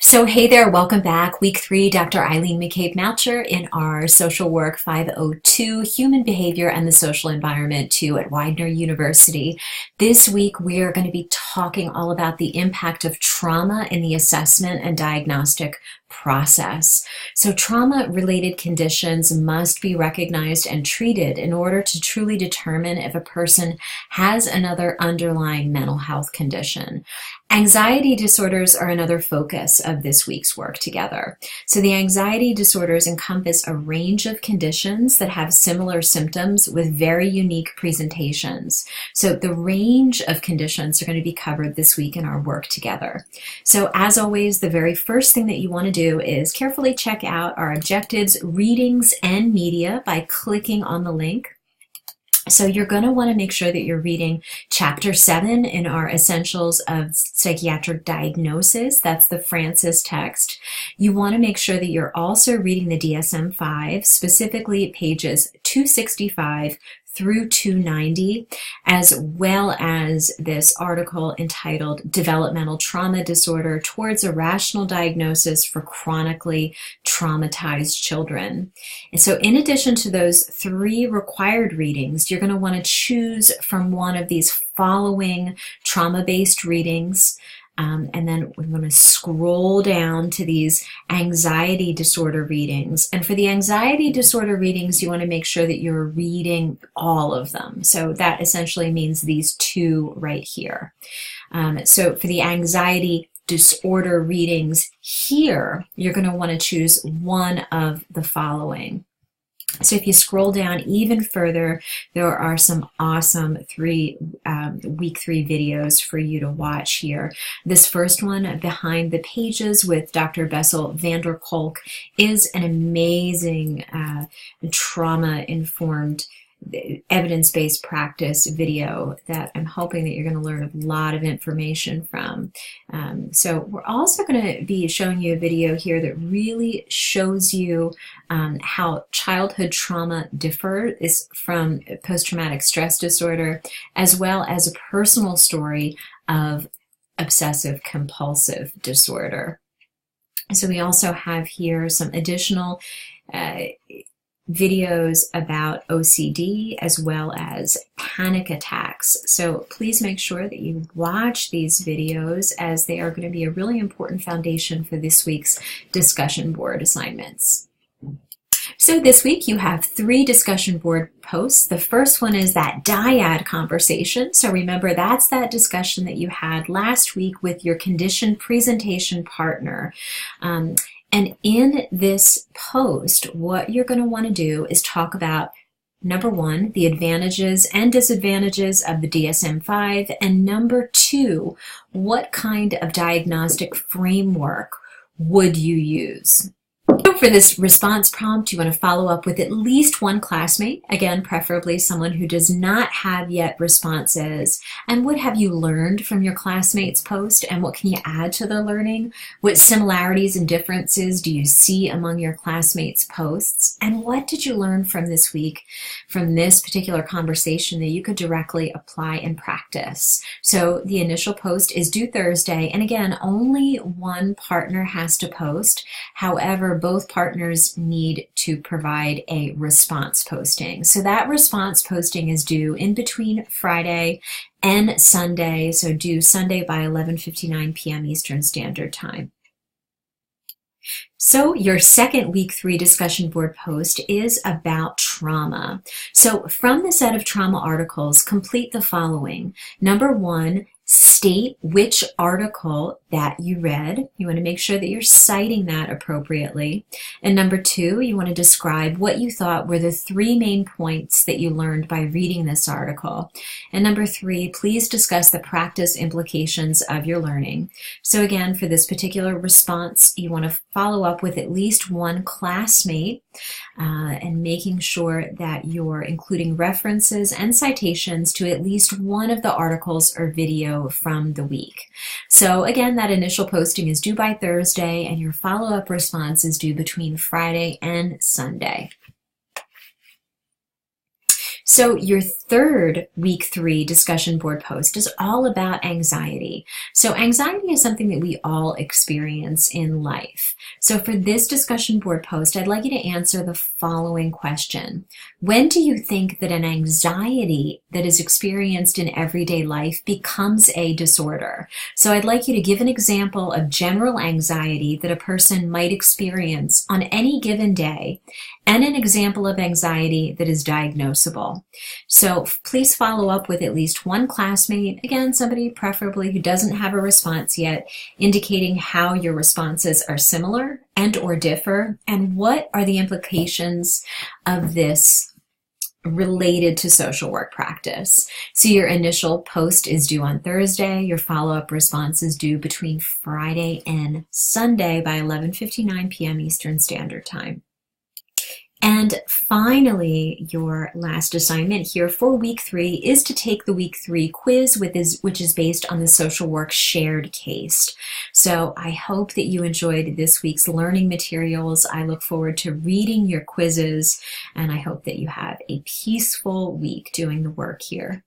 So hey there, welcome back. Week 3, Dr. Eileen McCabe-Malcher in our Social Work 502, Human Behavior and the Social Environment 2 at Widener University. This week we are going to be talking all about the impact of trauma in the assessment and diagnostic process. So trauma-related conditions must be recognized and treated in order to truly determine if a person has another underlying mental health condition. Anxiety disorders are another focus of this week's work together. So the anxiety disorders encompass a range of conditions that have similar symptoms with very unique presentations. So the range of conditions are going to be covered this week in our work together. So as always, the very first thing that you want to do is carefully check out our objectives, readings, and media by clicking on the link. So you're going to want to make sure that you're reading Chapter 7 in our Essentials of Psychiatric Diagnosis. That's the Francis text. You want to make sure that you're also reading the DSM-5, specifically pages 265 through 290, as well as this article entitled Developmental Trauma Disorder Towards a Rational Diagnosis for Chronically Traumatized Children. And so in addition to those 3 required readings, you're going to want to choose from one of these following trauma-based readings. And then we're going to scroll down to these anxiety disorder readings. And for the anxiety disorder readings, you want to make sure that you're reading all of them. So that essentially means these 2 right here. So for the anxiety disorder readings here, you're going to want to choose one of the following. So if you scroll down even further, there are some awesome week 3 videos for you to watch here. This first one, Behind the Pages with Dr. Bessel van der Kolk, is an amazing trauma-informed evidence-based practice video that I'm hoping that you're going to learn a lot of information from. So we're also going to be showing you a video here that really shows you how childhood trauma differs from post-traumatic stress disorder, as well as a personal story of obsessive compulsive disorder. So we also have here some additional videos about OCD as well as panic attacks. So please make sure that you watch these videos, as they are going to be a really important foundation for this week's discussion board assignments. So this week you have 3 discussion board posts. The first one is that dyad conversation. So remember, that's that discussion that you had last week with your condition presentation partner. And in this post, what you're going to want to do is talk about, number 1, the advantages and disadvantages of the DSM-5, and number 2, what kind of diagnostic framework would you use? So for this response prompt, you want to follow up with at least one classmate, again, preferably someone who does not have yet responses. And what have you learned from your classmate's post, and what can you add to their learning? What similarities and differences do you see among your classmates' posts? And what did you learn from this week, from this particular conversation, that you could directly apply and practice? So the initial post is due Thursday, and again, only one partner has to post. However, both partners need to provide a response posting. So that response posting is due in between Friday and Sunday, so due Sunday by 11:59 p.m. Eastern Standard Time. So your second week 3 discussion board post is about trauma. So from the set of trauma articles, complete the following. Number 1, state which article that you read. You want to make sure that you're citing that appropriately. And number 2, you want to describe what you thought were the 3 main points that you learned by reading this article. And number 3, please discuss the practice implications of your learning. So again, for this particular response, you want to follow up with at least one classmate and making sure that you're including references and citations to at least one of the articles or video from the week. So again, that initial posting is due by Thursday, and your follow-up response is due between Friday and Sunday. So your third week 3 discussion board post is all about anxiety. So anxiety is something that we all experience in life. So for this discussion board post, I'd like you to answer the following question. When do you think that an anxiety that is experienced in everyday life becomes a disorder? So I'd like you to give an example of general anxiety that a person might experience on any given day, and an example of anxiety that is diagnosable. So please follow up with at least one classmate, again, somebody preferably who doesn't have a response yet, indicating how your responses are similar and or differ, and what are the implications of this related to social work practice. So your initial post is due on Thursday. Your follow-up response is due between Friday and Sunday by 11:59 p.m. Eastern Standard Time. And finally, your last assignment here for week 3 is to take the week 3 quiz, which is based on the social work shared case. So I hope that you enjoyed this week's learning materials. I look forward to reading your quizzes, and I hope that you have a peaceful week doing the work here.